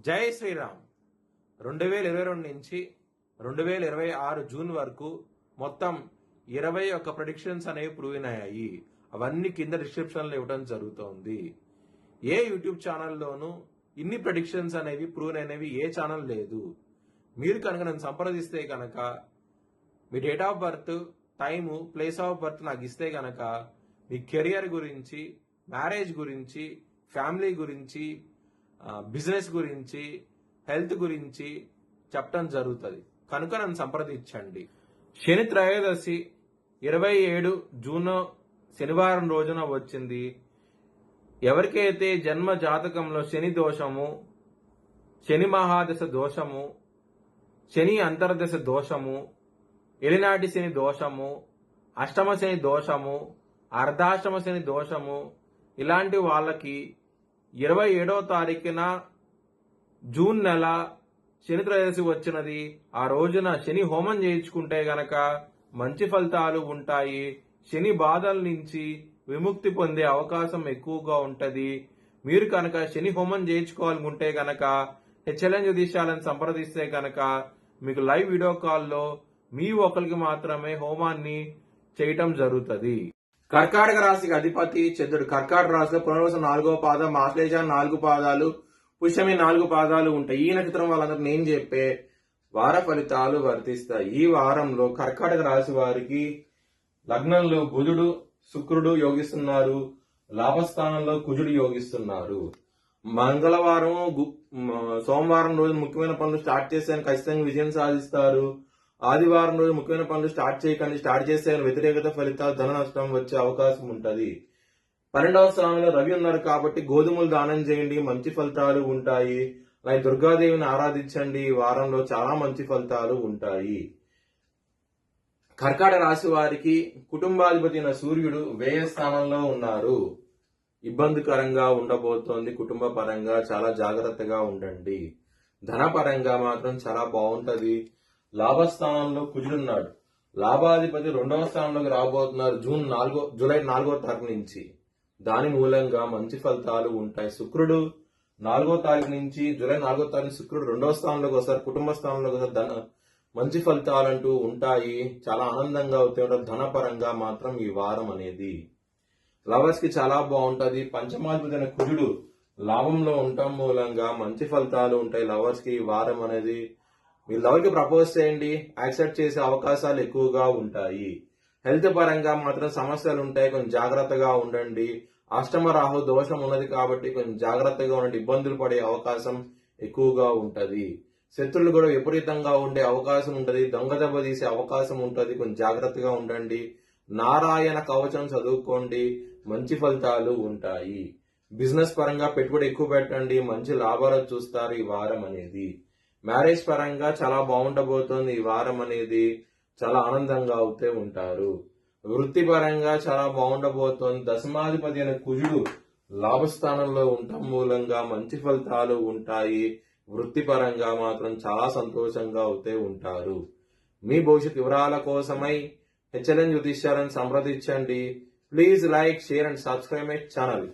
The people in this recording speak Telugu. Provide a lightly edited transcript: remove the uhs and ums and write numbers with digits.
జై శ్రీరామ్. 2022 నుంచి 2026 జూన్ వరకు మొత్తం 21 ప్రెడిక్షన్స్ అనేవి ప్రూవ్ అయ్యాయి. అవన్నీ కింద డిస్క్రిప్షన్లో ఇవ్వడం జరుగుతోంది. ఏ యూట్యూబ్ ఛానల్లోనూ ఇన్ని ప్రెడిక్షన్స్ అనేవి ప్రూవ్ అయినవి ఏ ఛానల్ లేదు. మీరు కనుక నన్ను సంప్రదిస్తే కనుక మీ date of birth, time, place of birth నాకు ఇస్తే కనుక మీ కెరియర్ గురించి, మ్యారేజ్ గురించి, ఫ్యామిలీ గురించి, బిజినెస్ గురించి, హెల్త్ గురించి చెప్పడం జరుగుతుంది. కనుక నన్ను సంప్రదించండి. శని త్రయోదశి 27 జూన్ శనివారం రోజున వచ్చింది. ఎవరికైతే జన్మ జాతకంలో శని దోషము, శని మహాదశ దోషము, శని అంతర్దశ దోషము, ఎలినాటి శని దోషము, అష్టమ శని దోషము, అర్ధాష్టమ శని దోషము, ఇలాంటి వాళ్ళకి 27వ తారీఖున జూన్ నెల శని త్రయోదశి వచ్చినది. ఆ రోజున శని హోమం చేయించుకుంటే గనక మంచి ఫలితాలు ఉంటాయి. శని బాధల నుంచి విముక్తి పొందే అవకాశం ఎక్కువగా ఉంటది. మీరు కనుక శని హోమం చేయించుకోవాలనుకుంటే గనక హెచ్ఎల్ఎన్ జ్యోతిష్యాలను సంప్రదిస్తే గనక మీకు లైవ్ వీడియో కాల్లో మీ ఒకరికి మాత్రమే హోమాన్ని చేయటం జరుగుతుంది. కర్కాటక రాశికి అధిపతి చంద్రుడు. కర్కాటక రాశిలో పునర్వసం 4వ పాదం, ఆశ్లేష 4 పాదాలు, పుష్యమి 4 పాదాలు ఉంటాయి. ఈ నక్షత్రం వాళ్ళందరూ నేను చెప్పే వార ఫలితాలు వర్తిస్తాయి. ఈ వారంలో కర్కాటక రాశి వారికి లగ్నంలో బుధుడు, శుక్రుడు యోగిస్తున్నారు. లాభస్థానంలో కుజుడు యోగిస్తున్నారు. మంగళవారం, సోమవారం రోజు ముఖ్యమైన పనులు స్టార్ట్ చేస్తే ఖచ్చితంగా విజయం సాధిస్తారు. ఆదివారం రోజు ముఖ్యమైన పనులు స్టార్ట్ చేయకండి. స్టార్ట్ చేస్తే వ్యతిరేకత ఫలితాలు, ధన నష్టం వచ్చే అవకాశం ఉంటది. 12వ స్థానంలో రవి ఉన్నారు కాబట్టి గోధుమలు దానం చేయండి, మంచి ఫలితాలు ఉంటాయి. అలాగే దుర్గాదేవిని ఆరాధించండి. ఈ వారంలో చాలా మంచి ఫలితాలు ఉంటాయి. కర్కాటక రాశి వారికి కుటుంబాధిపతి అయిన సూర్యుడు వ్యయ స్థానంలో ఉన్నారు. ఇబ్బందికరంగా ఉండబోతోంది. కుటుంబ పరంగా చాలా జాగ్రత్తగా ఉండండి. ధన పరంగా మాత్రం చాలా బాగుంటది. లాభస్థానంలో కుజుడున్నాడు. లాభాధిపతి 2వ స్థానంలోకి రాబోతున్నారు జూలై 4వ తారీఖు నుంచి. దాని మూలంగా మంచి ఫలితాలు ఉంటాయి. శుక్రుడు 4వ తారీఖు నుంచి జూలై 4వ తారీఖు శుక్రుడు 2వ స్థానంలోకి వస్తారు. కుటుంబ స్థానంలోకి వస్తారు. మంచి ఫలితాలంటూ ఉంటాయి. చాలా ఆనందంగా అవుతాయి. ధన పరంగా మాత్రం ఈ వారం అనేది లవర్స్ కి చాలా బాగుంటది. పంచమాధిపతి అయిన కుజుడు లాభంలో ఉండటం మూలంగా మంచి ఫలితాలు ఉంటాయి. లవర్స్ కి ఈ వారం అనేది మీరు లవర్ కి ప్రపోజ్ చేయండి, యాక్సెప్ట్ చేసే అవకాశాలు ఎక్కువగా ఉంటాయి. హెల్త్ పరంగా మాత్రం సమస్యలు ఉంటాయి. కొంచెం జాగ్రత్తగా ఉండండి. అష్టమ రాహు దోషం ఉన్నది కాబట్టి కొంచెం జాగ్రత్తగా ఉండండి. ఇబ్బందులు పడే అవకాశం ఎక్కువగా ఉంటది. శత్రులు కూడా విపరీతంగా ఉండే అవకాశం ఉంటది. దొంగ దెబ్బ తీసే అవకాశం ఉంటది. కొంచెం జాగ్రత్తగా ఉండండి. నారాయణ కవచం చదువుకోండి, మంచి ఫలితాలు ఉంటాయి. బిజినెస్ పరంగా పెట్టుబడి ఎక్కువ పెట్టండి, మంచి లాభాలు చూస్తారు ఈ వారం అనేది. మ్యారేజ్ పరంగా చాలా బాగుండబోతోంది. ఈ వారం అనేది చాలా ఆనందంగా అవుతూ ఉంటారు. వృత్తి పరంగా చాలా బాగుండబోతోంది. దశమాధిపతి అయిన కుజుడు లాభస్థానంలో ఉండటం మూలంగా మంచి ఫలితాలు ఉంటాయి. వృత్తి పరంగా మాత్రం చాలా సంతోషంగా అవుతూ ఉంటారు. మీ భవిష్యత్ వివరాల కోసమై హెచ్ఎల్ఎన్ జ్యోతిష్యాలను సంప్రదించండి. Please like, share and subscribe my channel.